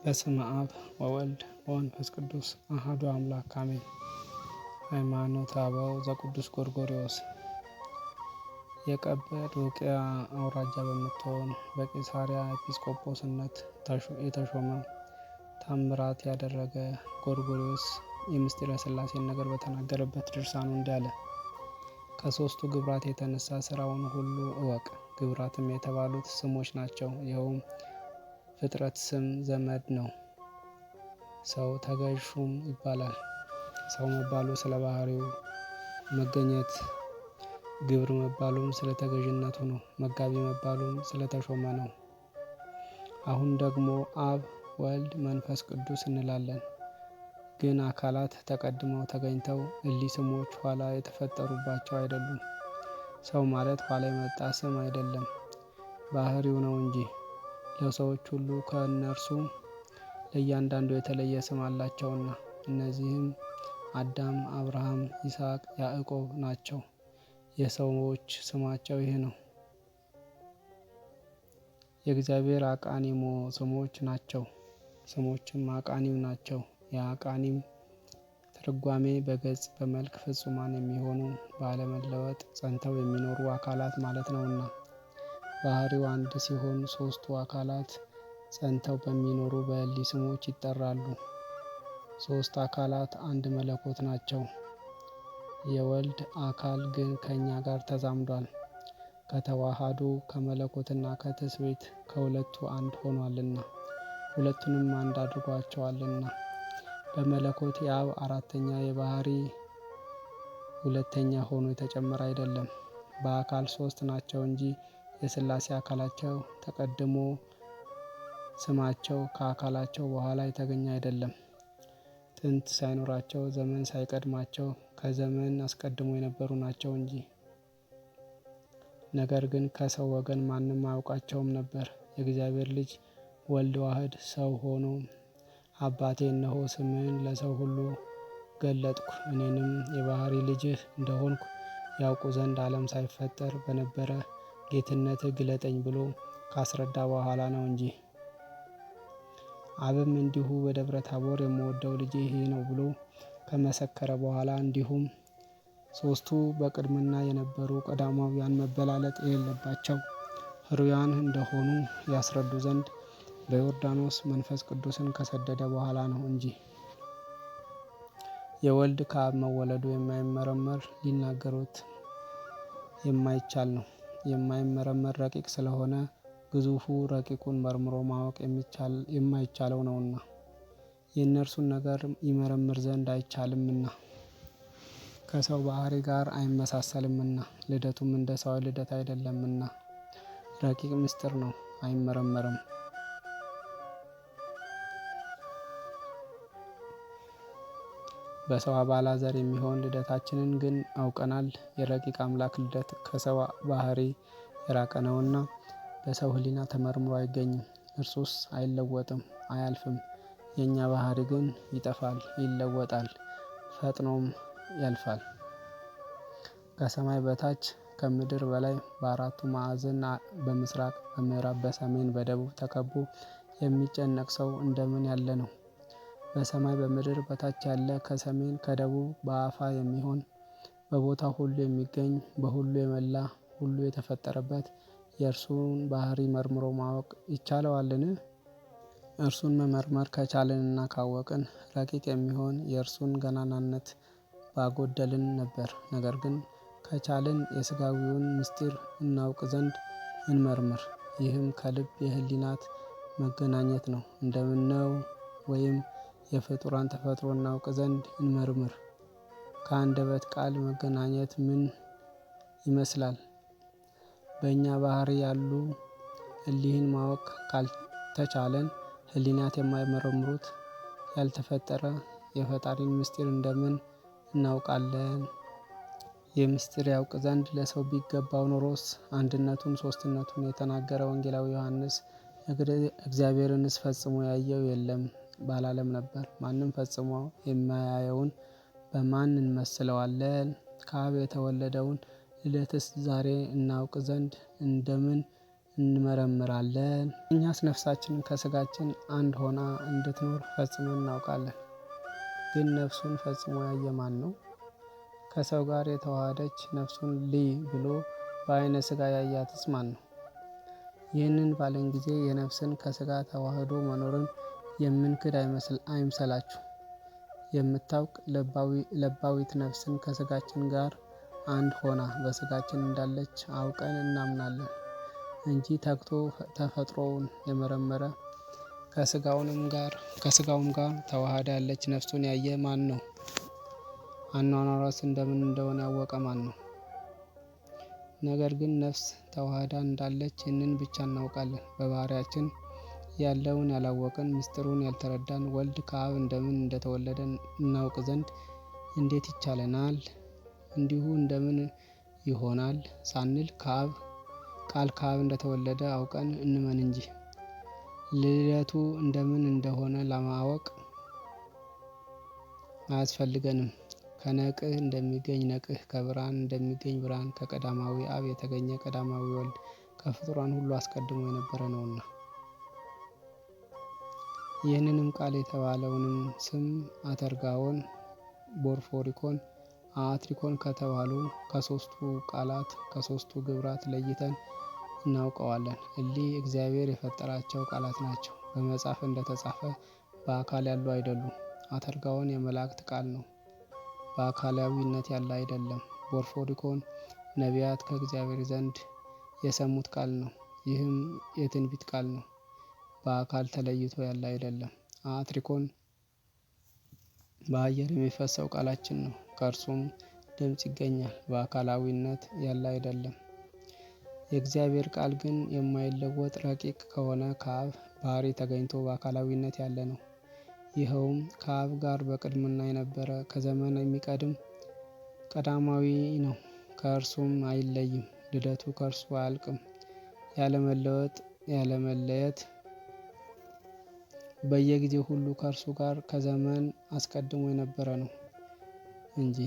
በስመ አብ ወወልድ ወመንፈስ ቅዱስ አሐዱ አምላክ አሜን። ሃይማኖተ አበው ዘቅዱስ ጎርጎርዮስ የቀጰዶቅያ አውራጃ በምትሆን በቂሳርያ ኤጲስቆጶስነት የተሾመ ተአምራት ያደረገ ጎርጎርዮስ የምስጢረ ሥላሴን ነገር በተናገረበት ድርሳኑ እንዲህ አለ። ከሦስቱ ግብራት የተነሳ ሥራውን ሁሉ እወቅ። ግብራትም የተባሉት ስሞች ናቸው። ይኸውም ፍጥረት ስም ዘመድ ነው። ሰው ተገዥ ሹም ይባላል። ሰው መባሉ ስለ ባህሪው መገኘት፣ ግብር መባሉም ስለ ተገዥነቱ ነው። መጋቢ መባሉም ስለ ተሾመ ነው። አሁን ደግሞ አብ፣ ወልድ፣ መንፈስ ቅዱስ እንላለን። ግን አካላት ተቀድመው ተገኝተው እሊህ ስሞች ኋላ የተፈጠሩባቸው አይደሉም። ሰው ማለት ኋላ የመጣ ስም አይደለም፣ ባህሪው ነው እንጂ። ለሰዎች ሁሉ ከእነርሱ ለእያንዳንዱ የተለየ ስም አላቸውና እነዚህም አዳም፣ አብርሃም፣ ይስሐቅ፣ ያዕቆብ ናቸው። የሰዎች ስማቸው ይህ ነው። የእግዚአብሔር አቃኒሞ ስሞች ናቸው። ስሞችም አቃኒም ናቸው። የአቃኒም ትርጓሜ በገጽ በመልክ ፍጹማን የሚሆኑ ባለመለወጥ ጸንተው የሚኖሩ አካላት ማለት ነውና። ባህሪው አንድ ሲሆን ሦስቱ አካላት ጸንተው በሚኖሩ በእሊህ ስሞች ይጠራሉ። ሦስት አካላት አንድ መለኮት ናቸው። የወልድ አካል ግን ከእኛ ጋር ተዛምዷል። ከተዋሃዱ ከመለኮትና ከትስብእት ከሁለቱ አንድ ሆኗልና ሁለቱንም አንድ አድርጓቸዋልና። በመለኮት የአብ አራተኛ የባህሪ ሁለተኛ ሆኖ የተጨመረ አይደለም። በአካል ሦስት ናቸው እንጂ የሥላሴ አካላቸው ተቀድሞ ስማቸው ከአካላቸው በኋላ የተገኘ አይደለም። ጥንት ሳይኖራቸው ዘመን ሳይቀድማቸው ከዘመን አስቀድሞ የነበሩ ናቸው እንጂ። ነገር ግን ከሰው ወገን ማንም አያውቃቸውም ነበር። የእግዚአብሔር ልጅ ወልድ ዋህድ ሰው ሆኖ አባቴ እነሆ ስምህን ለሰው ሁሉ ገለጥኩ፣ እኔንም የባህሪ ልጅህ እንደሆንኩ ያውቁ ዘንድ ዓለም ሳይፈጠር በነበረ ጌትነትህ ግለጠኝ ብሎ ካስረዳ በኋላ ነው እንጂ። አብም እንዲሁ በደብረ ታቦር የምወደው ልጄ ይህ ነው ብሎ ከመሰከረ በኋላ እንዲሁም ሦስቱ በቅድምና የነበሩ ቀዳማውያን መበላለጥ የሌለባቸው ሕሩያን እንደሆኑ ያስረዱ ዘንድ በዮርዳኖስ መንፈስ ቅዱስን ከሰደደ በኋላ ነው እንጂ። የወልድ ከአብ መወለዱ የማይመረመር ሊናገሩት የማይቻል ነው። የማይመረመር ረቂቅ ስለሆነ ግዙፉ ረቂቁን መርምሮ ማወቅ የማይቻለው ነውና የእነርሱን ነገር ይመረምር ዘንድ አይቻልምና ከሰው ባህሪ ጋር አይመሳሰልምና ልደቱም እንደ ሰው ልደት አይደለምና ረቂቅ ምስጢር ነው፣ አይመረመርም። በሰው አባላዘር የሚሆን ልደታችንን ግን አውቀናል። የረቂቅ አምላክ ልደት ከሰው ባህሪ የራቀ ነውና በሰው ሕሊና ተመርምሮ አይገኝም። እርሱስ አይለወጥም፣ አያልፍም። የእኛ ባህሪ ግን ይጠፋል፣ ይለወጣል፣ ፈጥኖም ያልፋል። ከሰማይ በታች ከምድር በላይ በአራቱ ማዕዘን በምስራቅ፣ በምዕራብ፣ በሰሜን፣ በደቡብ ተከቦ የሚጨነቅ ሰው እንደምን ያለ ነው? በሰማይ በምድር በታች ያለ ከሰሜን ከደቡብ በአፋ የሚሆን በቦታ ሁሉ የሚገኝ በሁሉ የመላ ሁሉ የተፈጠረበት የእርሱን ባህሪ መርምሮ ማወቅ ይቻለዋልን? እርሱን መመርመር ከቻልንና ካወቅን ረቂቅ የሚሆን የእርሱን ገናናነት ባጎደልን ነበር። ነገር ግን ከቻልን የሥጋዊውን ምስጢር እናውቅ ዘንድ እንመርምር። ይህም ከልብ የህሊናት መገናኘት ነው። እንደምነው ወይም የፍጡራን ተፈጥሮ እናውቅ ዘንድ እንመርምር። ከአንደበት ቃል መገናኘት ምን ይመስላል? በእኛ ባህሪ ያሉ እሊህን ማወቅ ካልተቻለን ህሊናት የማይመረምሩት ያልተፈጠረ የፈጣሪን ምስጢር እንደምን እናውቃለን? የምስጢር ያውቅ ዘንድ ለሰው ቢገባው ኖሮስ አንድነቱን ሦስትነቱን የተናገረ ወንጌላዊ ዮሐንስ እግዚአብሔርንስ ፈጽሞ ያየው የለም ባላለም ነበር። ማንም ፈጽሞ የማያየውን በማን እንመስለዋለን? ከአብ የተወለደውን ልደትስ ዛሬ እናውቅ ዘንድ እንደምን እንመረምራለን። እኛስ ነፍሳችን ከስጋችን አንድ ሆና እንድትኖር ፈጽመን እናውቃለን። ግን ነፍሱን ፈጽሞ ያየ ማን ነው? ከሰው ጋር የተዋሃደች ነፍሱን ልይ ብሎ በዓይነ ሥጋ ያያትስ ማን ነው? ይህንን ባለን ጊዜ የነፍስን ከሥጋ ተዋህዶ መኖርን የምንክድ አይምሰላችሁ። የምታውቅ ለባዊት ነፍስን ከሥጋችን ጋር አንድ ሆና በሥጋችን እንዳለች አውቀን እናምናለን እንጂ ተግቶ ተፈጥሮውን የመረመረ ከሥጋውም ጋር ተዋህዳ ያለች ነፍሱን ያየ ማን ነው? አኗኗሯስ እንደምን እንደሆነ ያወቀ ማን ነው? ነገር ግን ነፍስ ተዋህዳ እንዳለች ይህንን ብቻ እናውቃለን። በባህሪያችን ያለውን ያላወቅን ምስጢሩን ያልተረዳን ወልድ ከአብ እንደምን እንደተወለደ እናውቅ ዘንድ እንዴት ይቻለናል? እንዲሁ እንደምን ይሆናል ሳንል ቃል ከአብ እንደተወለደ አውቀን እንመን እንጂ። ልደቱ እንደምን እንደሆነ ለማወቅ አያስፈልገንም። ከነቅህ እንደሚገኝ ነቅህ፣ ከብርሃን እንደሚገኝ ብርሃን፣ ከቀዳማዊ አብ የተገኘ ቀዳማዊ ወልድ ከፍጡራን ሁሉ አስቀድሞ የነበረ ነውና። ይህንንም ቃል የተባለውንም ስም አተርጋዎን፣ ቦርፎሪኮን፣ አትሪኮን ከተባሉ ከሦስቱ ቃላት ከሦስቱ ግብራት ለይተን እናውቀዋለን። እሊህ እግዚአብሔር የፈጠራቸው ቃላት ናቸው። በመጽሐፍ እንደተጻፈ በአካል ያሉ አይደሉም። አተርጋዎን የመላእክት ቃል ነው፣ በአካላዊነት ያለ አይደለም። ቦርፎሪኮን ነቢያት ከእግዚአብሔር ዘንድ የሰሙት ቃል ነው። ይህም የትንቢት ቃል ነው፣ በአካል ተለይቶ ያለ አይደለም። አትሪኮን በአየር የሚፈሰው ቃላችን ነው፣ ከእርሱም ድምፅ ይገኛል፣ በአካላዊነት ያለ አይደለም። የእግዚአብሔር ቃል ግን የማይለወጥ ረቂቅ ከሆነ ከአብ ባህሪ ተገኝቶ በአካላዊነት ያለ ነው። ይኸውም ከአብ ጋር በቅድምና የነበረ ከዘመን የሚቀድም ቀዳማዊ ነው። ከእርሱም አይለይም፣ ልደቱ ከእርሱ አያልቅም። ያለመለየት በየጊዜው ሁሉ ከእርሱ ጋር ከዘመን አስቀድሞ የነበረ ነው እንጂ።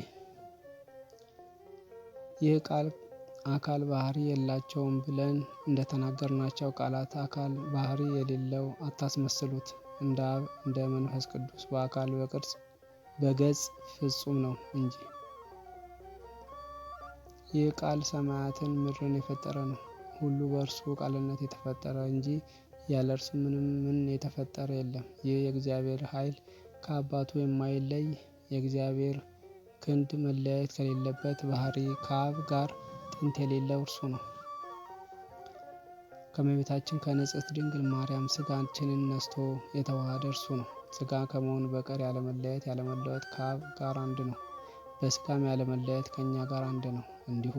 ይህ ቃል አካል ባህሪ የላቸውም ብለን እንደተናገርናቸው ቃላት አካል ባህሪ የሌለው አታስመስሉት። እንደ አብ እንደ መንፈስ ቅዱስ በአካል በቅርጽ በገጽ ፍጹም ነው እንጂ። ይህ ቃል ሰማያትን ምድርን የፈጠረ ነው። ሁሉ በእርሱ ቃልነት የተፈጠረ እንጂ ያለ እርሱ ምን የተፈጠረ የለም። ይህ የእግዚአብሔር ኃይል ከአባቱ የማይለይ የእግዚአብሔር ክንድ መለያየት ከሌለበት ባህሪ ከአብ ጋር ጥንት የሌለው እርሱ ነው። ከእመቤታችን ከንጽሕት ድንግል ማርያም ሥጋችንን ነስቶ የተዋሃደ እርሱ ነው። ሥጋ ከመሆኑ በቀር ያለመለወጥ ከአብ ጋር አንድ ነው። በሥጋም ያለመለየት ከእኛ ጋር አንድ ነው። እንዲሁ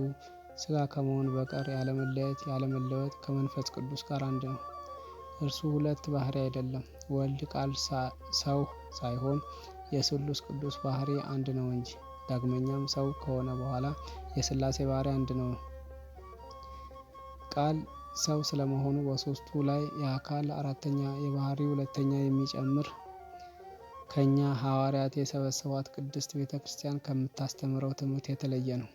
ሥጋ ከመሆኑ በቀር ያለመለወጥ ከመንፈስ ቅዱስ ጋር አንድ ነው። እርሱ ሁለት ባህሪ አይደለም። ወልድ ቃል ሰው ሳይሆን የስሉስ ቅዱስ ባህሪ አንድ ነው እንጂ። ዳግመኛም ሰው ከሆነ በኋላ የሥላሴ ባህሪ አንድ ነው። ቃል ሰው ስለመሆኑ በሦስቱ ላይ የአካል አራተኛ የባህሪ ሁለተኛ የሚጨምር ከእኛ ሐዋርያት የሰበሰቧት ቅድስት ቤተ ክርስቲያን ከምታስተምረው ትምህርት የተለየ ነው።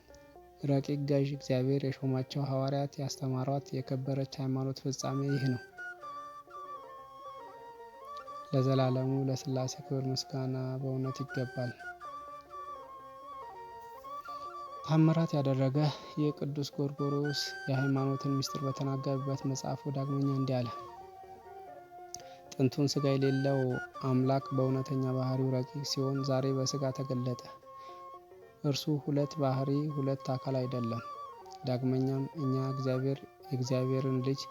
ረቂቅ ገዥ እግዚአብሔር የሾማቸው ሐዋርያት ያስተማሯት የከበረች ሃይማኖት ፍጻሜ ይህ ነው። ለዘላለሙ ለሥላሴ ክብር ምስጋና በእውነት ይገባል። ታምራት ያደረገ የቅዱስ ጎርጎርዮስ የሃይማኖትን ምስጢር በተናገረበት መጽሐፉ ዳግመኛ እንዲህ አለ። ጥንቱን ሥጋ የሌለው አምላክ በእውነተኛ ባህሪው ረቂቅ ሲሆን ዛሬ በሥጋ ተገለጠ። እርሱ ሁለት ባህሪ ሁለት አካል አይደለም። ዳግመኛም እኛ የእግዚአብሔርን ልጅ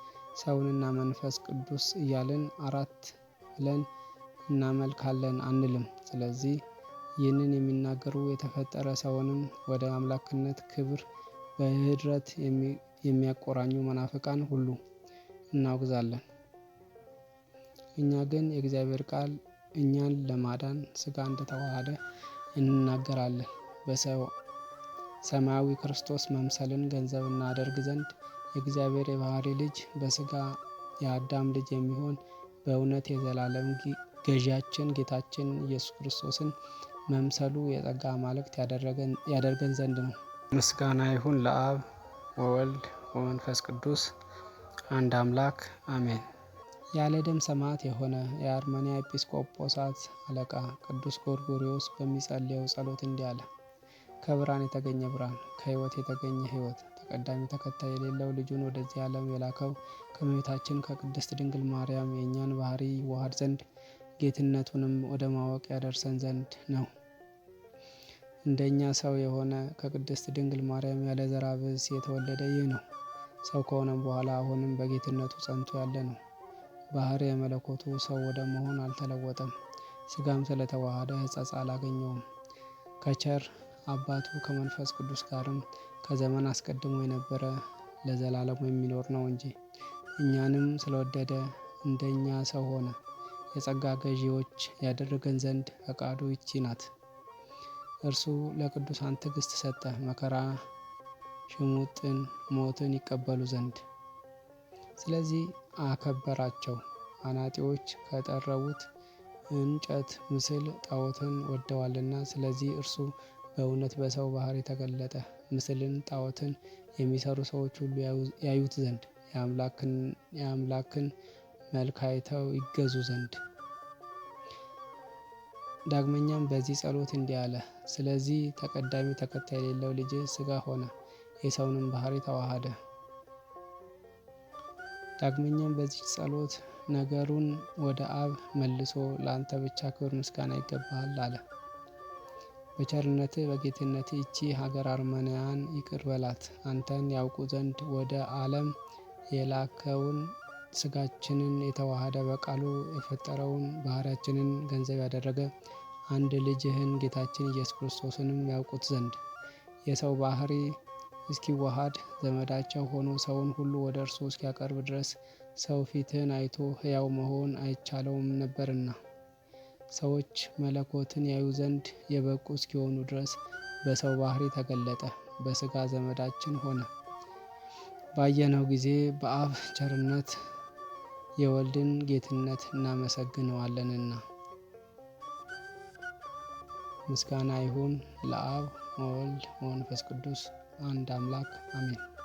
ሰውንና መንፈስ ቅዱስ እያልን አራት ብለን እናመልካለን አንልም። ስለዚህ ይህንን የሚናገሩ የተፈጠረ ሰውንም ወደ አምላክነት ክብር በኅድረት የሚያቆራኙ መናፍቃን ሁሉ እናወግዛለን። እኛ ግን የእግዚአብሔር ቃል እኛን ለማዳን ሥጋ እንደተዋሃደ እንናገራለን። ሰማያዊ ክርስቶስ መምሰልን ገንዘብ እናደርግ ዘንድ የእግዚአብሔር የባህሪ ልጅ በሥጋ የአዳም ልጅ የሚሆን በእውነት የዘላለም ገዢያችን ጌታችን ኢየሱስ ክርስቶስን መምሰሉ የጸጋ አማልክት ያደርገን ዘንድ ነው። ምስጋና ይሁን ለአብ ወወልድ ወመንፈስ ቅዱስ አንድ አምላክ አሜን። ያለ ደም ሰማዕት የሆነ የአርመንያ ኤጲስቆጶሳት አለቃ ቅዱስ ጎርጎርዮስ በሚጸልየው ጸሎት እንዲህ አለ። ከብርሃን የተገኘ ብርሃን፣ ከሕይወት የተገኘ ሕይወት፣ ተቀዳሚ ተከታይ የሌለው ልጁን ወደዚህ ዓለም የላከው ከእመቤታችን ከቅድስት ድንግል ማርያም የእኛን ባህሪ ይዋሃድ ዘንድ ጌትነቱንም ወደ ማወቅ ያደርሰን ዘንድ ነው። እንደኛ ሰው የሆነ ከቅድስት ድንግል ማርያም ያለ ዘርአ ብእሲ የተወለደ ይህ ነው። ሰው ከሆነም በኋላ አሁንም በጌትነቱ ጸንቶ ያለ ነው። ባህሪ የመለኮቱ ሰው ወደ መሆን አልተለወጠም። ስጋም ስለተዋሃደ ሕጸጽ አላገኘውም። ከቸር አባቱ ከመንፈስ ቅዱስ ጋርም ከዘመን አስቀድሞ የነበረ ለዘላለሙ የሚኖር ነው እንጂ እኛንም ስለወደደ እንደኛ ሰው ሆነ። የጸጋ ገዢዎች ያደረገን ዘንድ ፈቃዱ ይቺ ናት። እርሱ ለቅዱሳን ትዕግስት ሰጠ፣ መከራ ሽሙጥን ሞትን ይቀበሉ ዘንድ። ስለዚህ አከበራቸው። አናጢዎች ከጠረቡት እንጨት ምስል ጣዖትን ወደዋልና፣ ስለዚህ እርሱ በእውነት በሰው ባህሪ ተገለጠ። ምስልን ጣዖትን የሚሰሩ ሰዎች ሁሉ ያዩት ዘንድ የአምላክን መልክ አይተው ይገዙ ዘንድ። ዳግመኛም በዚህ ጸሎት እንዲህ አለ። ስለዚህ ተቀዳሚ ተከታይ የሌለው ልጅ ሥጋ ሆነ፣ የሰውንም ባህሪ ተዋሃደ። ዳግመኛም በዚህ ጸሎት ነገሩን ወደ አብ መልሶ ለአንተ ብቻ ክብር ምስጋና ይገባሃል አለ። በቸርነትህ በጌትነትህ ይቺ ሀገር አርመንያን ይቅር በላት። አንተን ያውቁ ዘንድ ወደ ዓለም የላከውን ሥጋችንን የተዋሃደ በቃሉ የፈጠረውን ባህሪያችንን ገንዘብ ያደረገ አንድ ልጅህን ጌታችን ኢየሱስ ክርስቶስንም ያውቁት ዘንድ የሰው ባህሪ እስኪዋሃድ ዘመዳቸው ሆኖ ሰውን ሁሉ ወደ እርሱ እስኪያቀርብ ድረስ ሰው ፊትህን አይቶ ሕያው መሆን አይቻለውም ነበርና ሰዎች መለኮትን ያዩ ዘንድ የበቁ እስኪሆኑ ድረስ በሰው ባህሪ ተገለጠ፣ በሥጋ ዘመዳችን ሆነ። ባየነው ጊዜ በአብ ቸርነት የወልድን ጌትነት እናመሰግነዋለንና። ምስጋና ይሁን ለአብ ወወልድ ወመንፈስ ቅዱስ አንድ አምላክ አሜን።